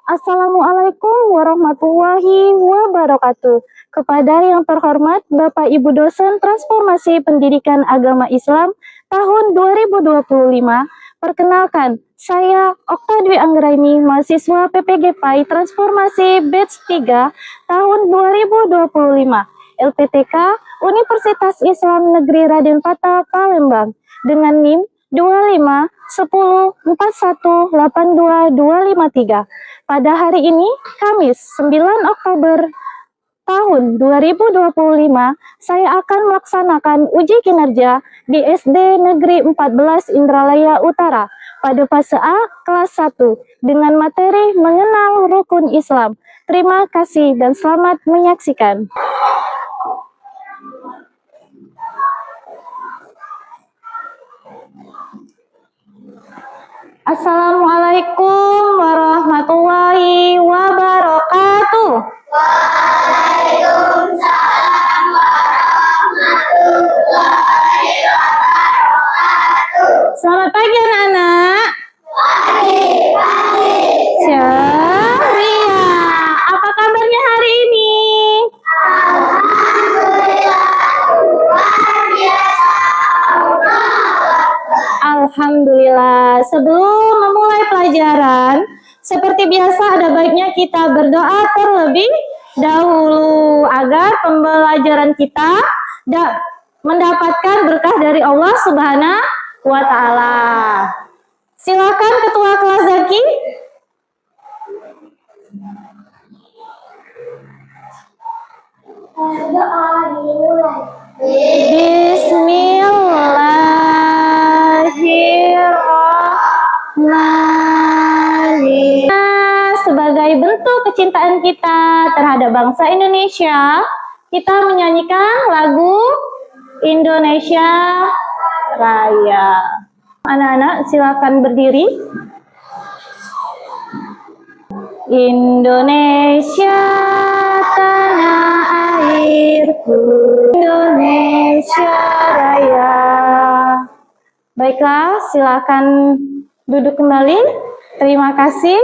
Assalamualaikum warahmatullahi wabarakatuh. Kepada yang terhormat Bapak Ibu dosen Transformasi Pendidikan Agama Islam tahun 2025, perkenalkan, saya Okta Dwi Anggraini, mahasiswa PPG PAI Transformasi Batch 3 tahun 2025, LPTK Universitas Islam Negeri Raden Patta Palembang, dengan NIM 251041825253. Pada hari ini, Kamis 9 Oktober tahun 2025, saya akan melaksanakan uji kinerja di SD Negeri 14 Indralaya Utara pada fase A kelas 1 dengan materi mengenal rukun Islam. Terima kasih dan selamat menyaksikan. Assalamualaikum warahmatullahi wabarakatuh. Waalaikumsalam warahmatullahi wabarakatuh. Selamat pagi anak-anak. Pagi. Ceria. Apa kabarnya hari ini? Alhamdulillah, luar biasa. Alhamdulillah. Sebelum memulai pelajaran, seperti biasa ada baiknya kita berdoa terlebih dahulu agar pembelajaran kita mendapatkan berkah dari Allah Subhanahu wa Ta'ala. Silakan Ketua Kelas Zaki. Doa dimulai. Bismillahirrahmanirrahim. Sebagai bentuk kecintaan kita terhadap bangsa Indonesia, kita menyanyikan lagu Indonesia Raya. Anak-anak silakan berdiri. Indonesia tanah airku, Indonesia Raya. Baiklah, silakan duduk kembali. Terima kasih.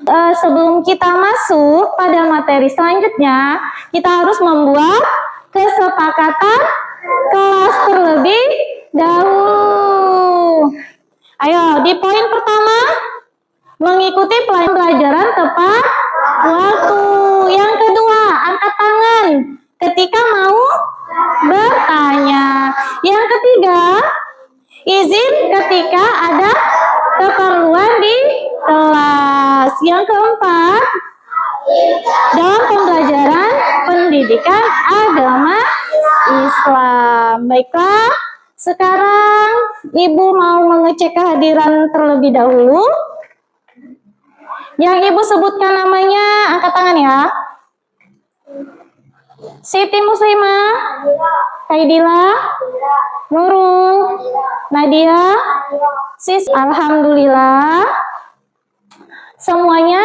Sebelum kita masuk pada materi selanjutnya, kita harus membuat kesepakatan kelas terlebih dahulu. Ayo, di poin pertama, mengikuti pelajaran tepat waktu. Yang kedua, angkat tangan ketika mau bertanya. Yang ketiga, izin ketika ada keperluan di kelas. Yang keempat, dalam pembelajaran pendidikan agama Islam. Baiklah, sekarang Ibu mau mengecek kehadiran terlebih dahulu. Yang Ibu sebutkan namanya, angkat tangan ya. Siti Muslimah, Kaidila, Nurul, Nadia, Sis. Alhamdulillah, semuanya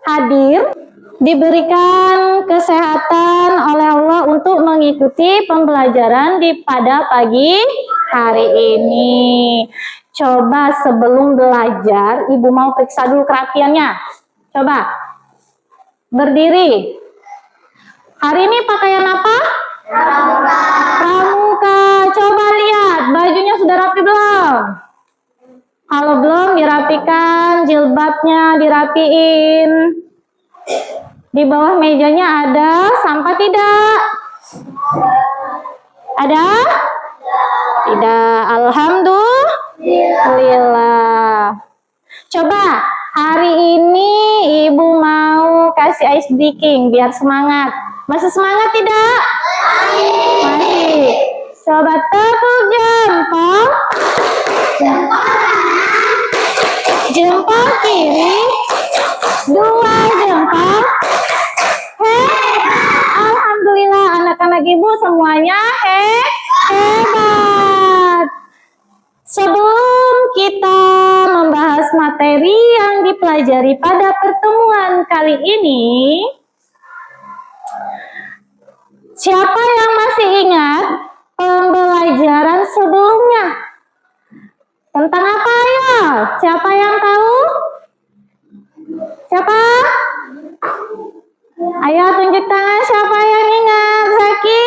hadir, diberikan kesehatan oleh Allah untuk mengikuti pembelajaran pada pagi hari ini. Coba sebelum belajar, Ibu mau periksa dulu kerapiannya. Coba berdiri. Hari ini pakaian apa? Pramuka. Coba lihat, bajunya sudah rapi belum? Kalau belum, dirapikan, jilbabnya dirapiin. Di bawah mejanya ada sampah tidak? Ada? Tidak. Alhamdulillah. Coba hari ini Ibu mau kasih ice breaking biar semangat. Masih semangat tidak? Masih. Coba tepuk jempol. Jempol kiri, 2 jempol. Alhamdulillah, anak-anak Ibu semuanya hebat. Sebelum kita membahas materi yang dipelajari pada pertemuan kali ini, siapa yang masih ingat pembelajaran sebelumnya? Tentang apa ya? Siapa yang tahu? Siapa? Ayo tunjuk tangan siapa yang ingat. Zaki?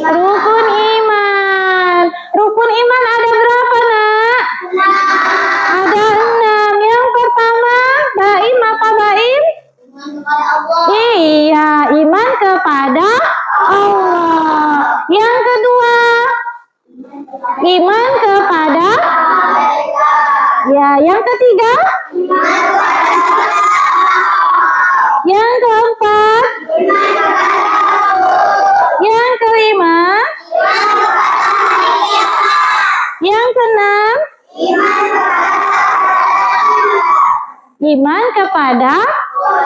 Rukun iman. Rukun iman ada berapa, Nak? Ada 6. Yang pertama, Baim apa Baim? Iya, iman kepada Allah. Yang kedua, iman kepada. Ya, yang ketiga. Yang keempat. Yang kelima. Yang keenam. Iman kepada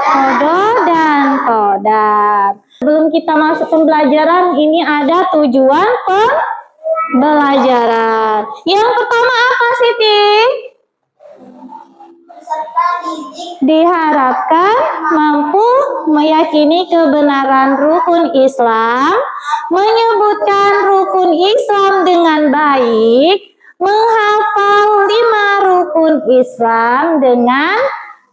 qada dan qadar. Sebelum kita masuk pembelajaran, ini ada tujuan pembelajaran. Yang pertama apa, Siti? Diharapkan mampu meyakini kebenaran rukun Islam, menyebutkan rukun Islam dengan baik, menghafal 5 rukun Islam dengan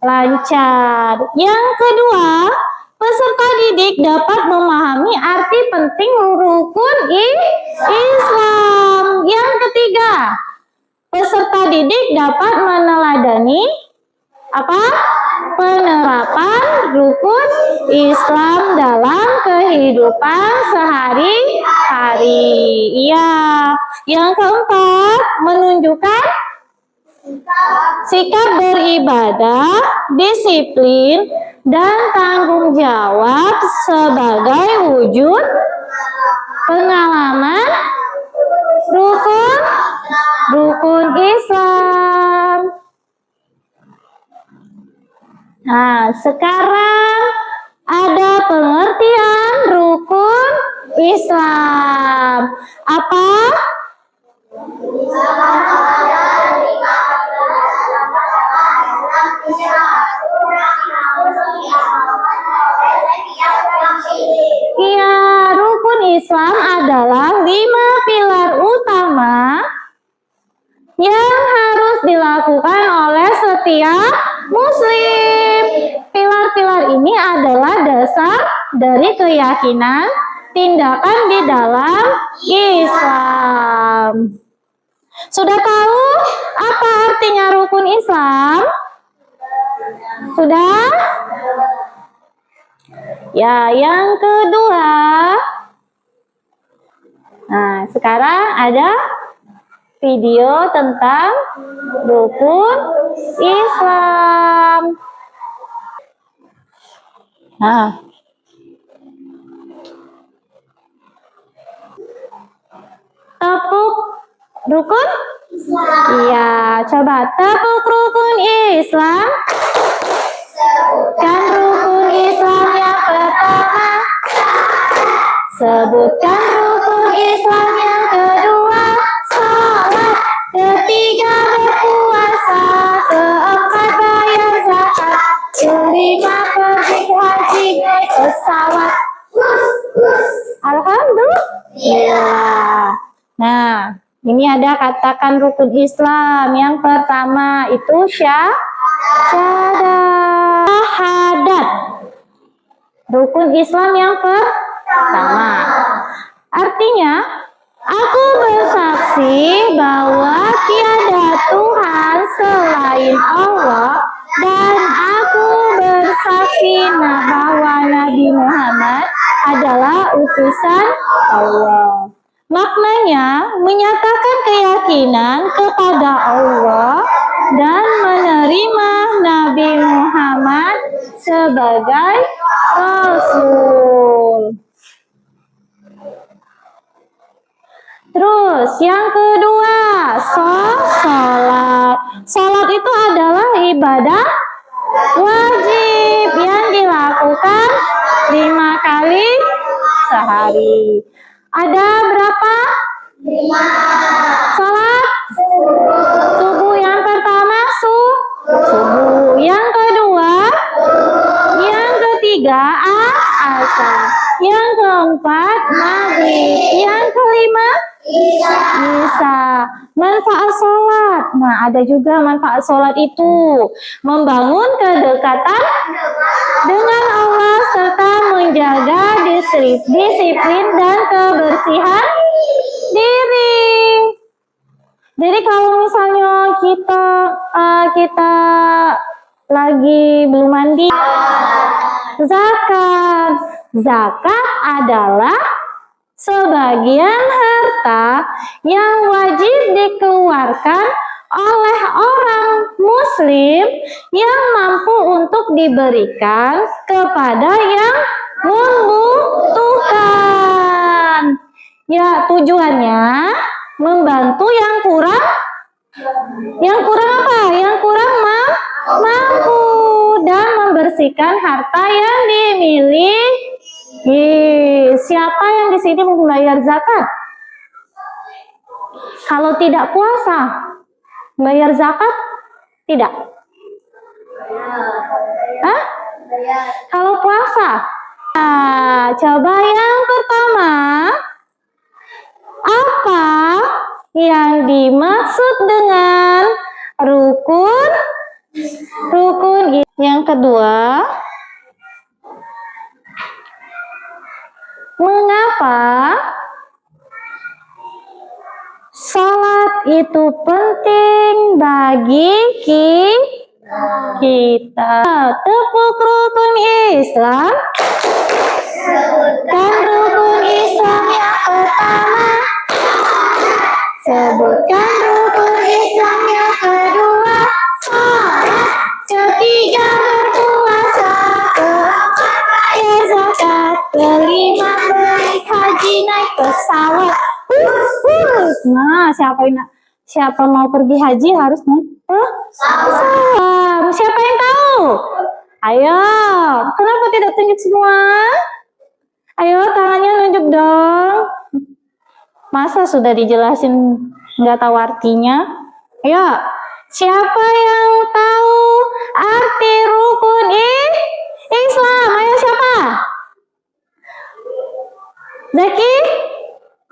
lancar. Yang kedua, peserta didik dapat memahami arti penting rukun Islam. Yang ketiga, peserta didik dapat meneladani penerapan rukun Islam dalam kehidupan sehari-hari. Iya. Yang keempat, menunjukkan sikap beribadah, disiplin, dan tanggung jawab sebagai wujud pengalaman rukun Islam. Nah, sekarang ada pengertian rukun Islam. Apa? Iya, rukun Islam adalah 5 pilar utama yang harus dilakukan oleh setiap Muslim. Pilar-pilar ini adalah dasar dari keyakinan tindakan di dalam Islam. Sudah tahu apa artinya rukun Islam? Sudah? Ya, yang kedua. Nah, sekarang ada video tentang rukun Islam. Nah, tepuk rukun? Iya, coba tepuk rukun Islam. Sebutkan rukun Islam yang pertama. Sebutkan rukun Islam yang kedua. Salat. Ketiga berpuasa. Keempat bayar zakat. Kelima pergi haji naik pesawat. Alhamdulillah. Nah, ini ada katakan rukun Islam. Yang pertama itu syahadat. Rukun Islam yang pertama. Artinya, aku bersaksi bahwa tiada Tuhan selain Allah dan aku bersaksi bahwa Nabi Muhammad adalah utusan Allah. Maknanya menyatakan keyakinan kepada Allah dan menerima Nabi Muhammad sebagai Rasul. Terus yang kedua, salat. Salat itu adalah ibadah wajib yang dilakukan 5 kali sehari. Ada berapa? 5. Salat subuh yang pertama subuh. Yang kedua, yang ketiga asar. Yang keempat maghrib. Yang kelima Isya. Manfaat sholat. Nah, ada juga manfaat sholat itu membangun kedekatan dengan Allah serta menjaga disiplin dan kebersihan diri. Jadi kalau misalnya kita lagi belum mandi, zakat adalah sebagian harta yang wajib dikeluarkan oleh orang muslim yang mampu untuk diberikan kepada yang membutuhkan. Ya, tujuannya membantu yang kurang apa? Yang kurang mampu dan membersihkan harta yang dimiliki. Siapa yang di sini membayar zakat? Kalau tidak puasa, bayar zakat? Tidak. Hah? Kalau puasa? Nah, coba yang pertama. Apa yang dimaksud dengan rukun? Yang kedua, mengapa sholat itu penting bagi kita? Tepuk rukun Islam. Sebutkan rukun Islam yang pertama. Sebutkan rukun Islam yang kedua. Sholat. Ketiga berpuasa. Keempat bayar zakat. Kelima beli haji naik pesawat. Nah, siapa mau pergi haji harus naik pesawat. Siapa yang tahu? Ayo, kenapa tidak tunjuk semua? Ayo, tangannya nunjuk dong. Masa sudah dijelasin nggak tahu artinya? Ayo, siapa yang tahu arti rukun Islam? Ayo, siapa? Zaki?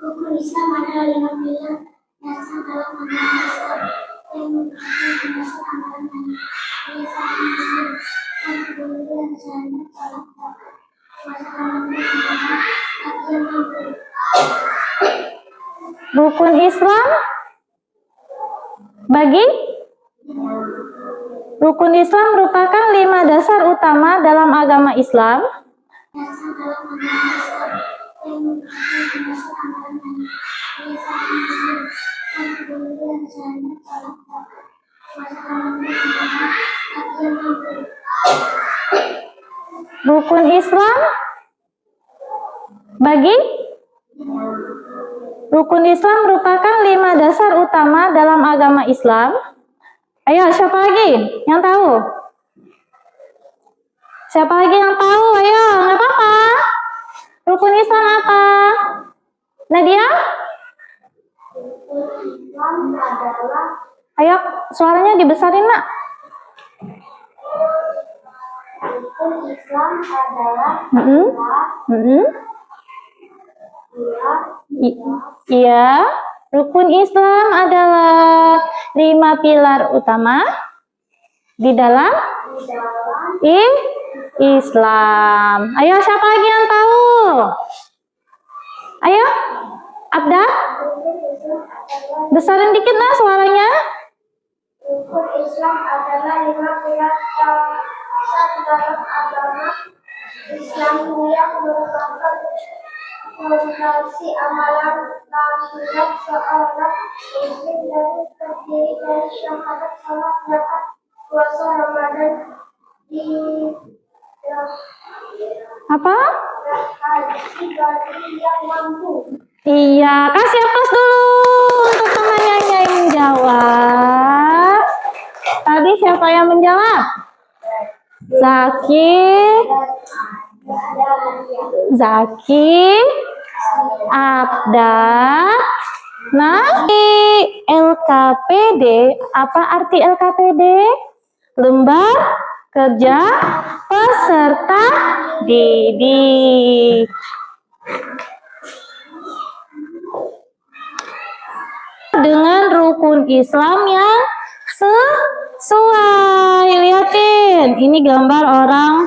Rukun Islam adalah 5 pilar dasar dalam agama Islam yang merupakan dasar amalan kebiasaan Muslim dan kemudian syahadat salat zakat puasa Ramadan haji mabrur. Rukun Islam bagi? Rukun Islam merupakan 5 dasar utama dalam agama Islam. Dasar dalam agama Islam yang merupakan dasar amalan kebiasaan Muslim dan kemudian syahadat salat zakat puasa Ramadan haji mabrur. Rukun Islam bagi? Rukun Islam merupakan 5 dasar utama dalam agama Islam. Ayo, siapa lagi yang tahu? Siapa lagi yang tahu? Ayo, nggak apa-apa. Rukun Islam apa? Nadia? Rukun Islam adalah Ayo, suaranya dibesarin, Nak. Rukun Islam adalah Iya, rukun Islam adalah 5 pilar utama di dalam Islam. Ayo, siapa lagi yang tahu? Ayo, Abda, besarin dikit lah suaranya. Rukun Islam adalah 5 pilar dasar dalam agama Islam yang merupakan fondasi amalan lahiriah seorang muslim dan terdiri dari syahadat salat zakat puasa Ramadan di Apa? haji bagi yang mampu. Iya, kasih aplaus dulu untuk temannya yang menjawab. Tadi siapa yang menjawab? Zaki, Abda. Nah, di LKPD, apa arti LKPD? Lembar Kerja Peserta Didik. dengan rukun Islam yang sesuai. Lihatin, ini gambar orang.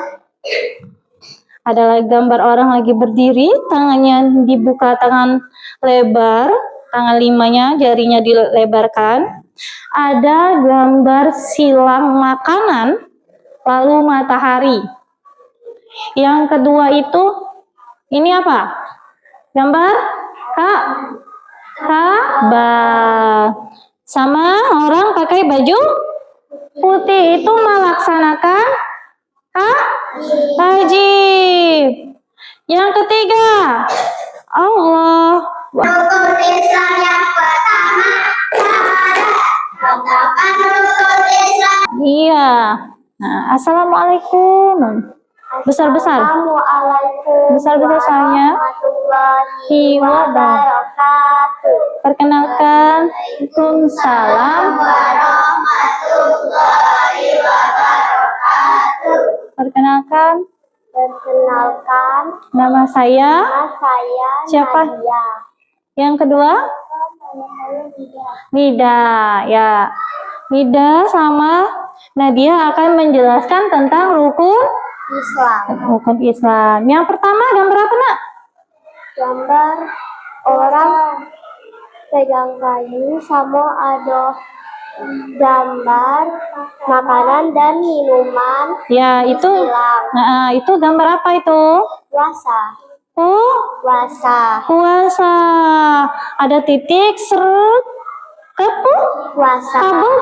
Ada gambar orang lagi berdiri, tangannya dibuka, tangan lebar, tangan limanya, jarinya dilebarkan. Ada gambar silang makanan, lalu matahari. Yang kedua itu, ini apa? Gambar Ka'bah. Sama orang pakai baju putih itu melaksanakan haji. Yang ketiga, Allah. Rukun Islam yang pertama, syahadat. Katakan rukun Islam. Iya. Nah, assalamualaikum. Besar-besar. Assalamualaikum Besar-besar sayangnya. warahmatullahi wabarakatuh. Perkenalkan, Waalaikumsalam. Warahmatullahi wabarakatuh. Perkenalkan, Perkenalkan, nama saya. nama saya Siapa? Nadia. Yang kedua, Nida. Ya, Nida sama Nadia akan menjelaskan tentang rukun Islam. Yang pertama, gambar apa, Nak? Gambar orang pegang kayu sama ada gambar makanan dan minuman Ya, itu. Islam. Nah, itu gambar apa itu? Puasa. Puasa. Ada titik, seret, kepu, Puasa. kabel,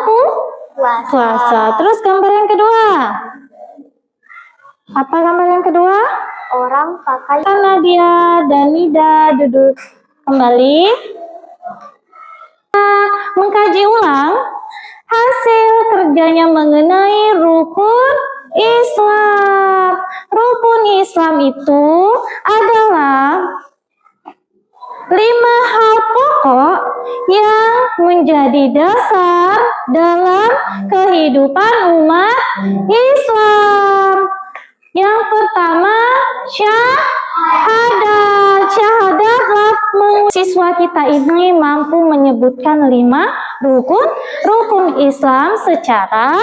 puasa. Terus gambar yang kedua. Apa gambar yang kedua? Orang pakai Nadia dan Nida duduk kembali. Mengkaji ulang hasil kerjanya mengenai rukun Islam. Rukun Islam itu adalah 5 hal pokok yang menjadi dasar dalam kehidupan umat Islam. Yang pertama, syahadat. Siswa kita ini mampu menyebutkan 5 rukun Islam secara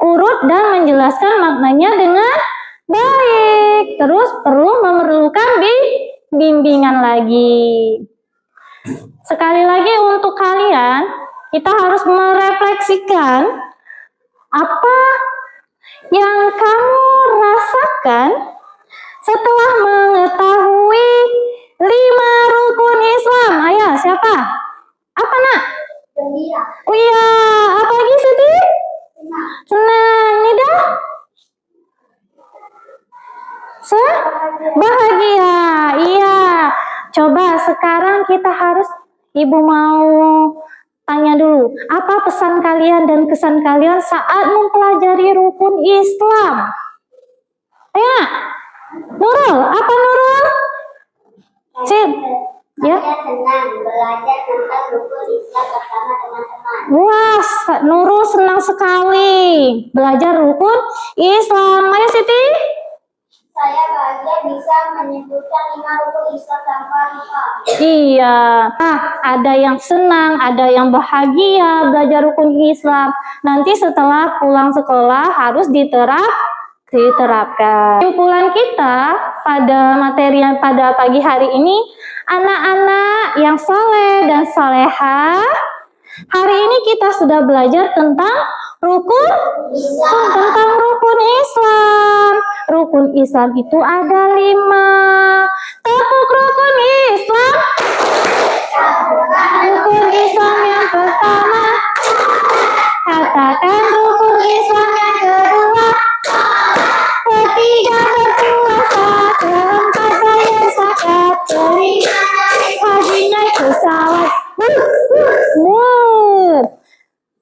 urut dan menjelaskan maknanya dengan baik. Terus memerlukan bimbingan lagi. Sekali lagi untuk kalian, kita harus merefleksikan apa yang kamu rasakan setelah mengetahui 5 rukun Islam. Ayo, siapa? Apa, Nak? gembira. Oh iya, apa lagi sedih? Senang. Nida? Bahagia. Iya. Coba sekarang kita Ibu mau tanya dulu, apa pesan kalian dan kesan kalian saat mempelajari rukun Islam? Ayo, Nak. Nurul, apa Nurul? Ya. Saya senang belajar tentang rukun Islam bersama teman-teman. Wah, Nurul senang sekali belajar rukun Islam. Ayo Siti. Saya bahagia bisa menyebutkan 5 rukun Islam tanpa lupa. Iya. Nah, ada yang senang, ada yang bahagia belajar rukun Islam. Nanti setelah pulang sekolah harus diterapkan. Kesimpulan kita pada materi yang pada pagi hari ini, anak-anak yang soleh dan solehah, hari ini kita sudah belajar tentang rukun Islam. Rukun Islam itu ada 5. Tepuk rukun Islam. Rukun Islam yang pertama. Katakan rukun Islam yang kedua. Ketiga berpuasa. Keempat bayar zakat. Kelima haji naik pesawat.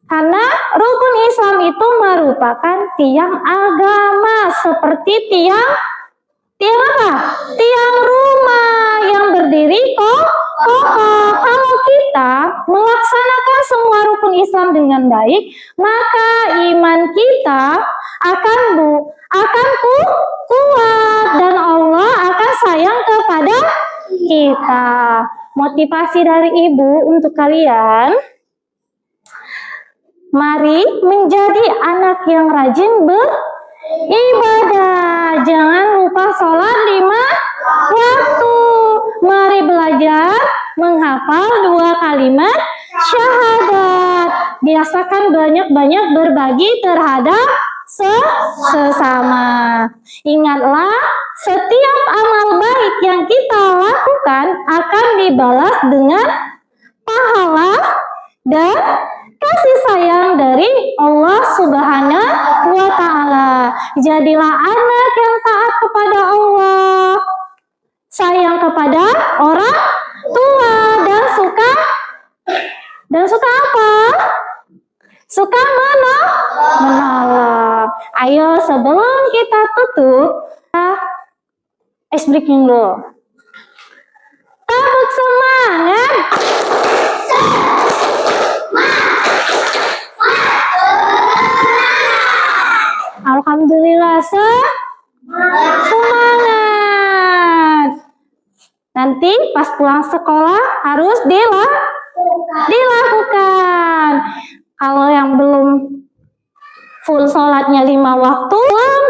Karena rukun Islam itu merupakan tiang agama, seperti tiang apa? Tiang rumah yang berdiri kokoh. Kalau kita melaksanakan semua rukun Islam dengan baik, maka iman kita akan kuat dan Allah akan sayang kepada kita. Motivasi dari Ibu untuk kalian, Mari menjadi anak yang rajin beribadah. Jangan lupa sholat 5 waktu. Mari belajar menghafal 2 kalimat syahadat. Biasakan banyak-banyak berbagi terhadap sesama. Ingatlah, setiap amal baik yang kita lakukan akan dibalas dengan pahala dan kasih sayang dari Allah Subhanahu wa Ta'ala. Jadilah anak yang taat kepada Allah, sayang kepada orang tua, dan suka apa? Suka menolong. Ayo, sebelum kita tutup, ice breaking dulu. Tabuk semangat. Alhamdulillah, semangat. Nanti pas pulang sekolah harus dilakukan. Kalau yang belum full sholatnya 5 waktu,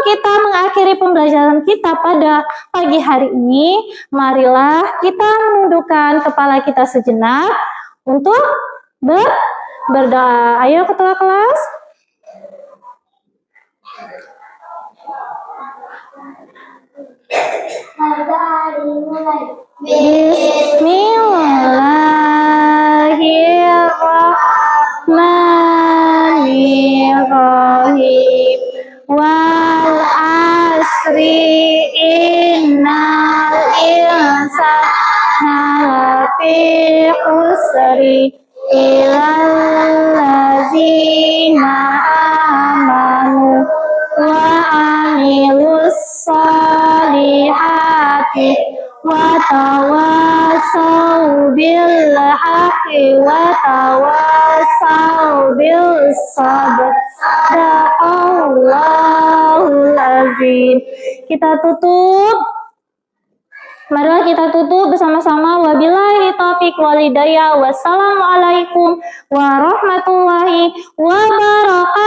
kita mengakhiri pembelajaran kita pada pagi hari ini. Marilah kita menundukkan kepala kita sejenak untuk berdoa. Ayo ketua kelas. Bismillahirrahmanirrahim. Wal asri innal insana lafi khusri illal ladzina amanu wa amilus solihati wa tawassaw bil haqqi wa tawassaw bil sabr. Sadaqallahul azim. Kita tutup. Marilah kita tutup bersama-sama. Wabillahi taufiq walhidayah. Wassalamualaikum warahmatullahi wabarakatuh.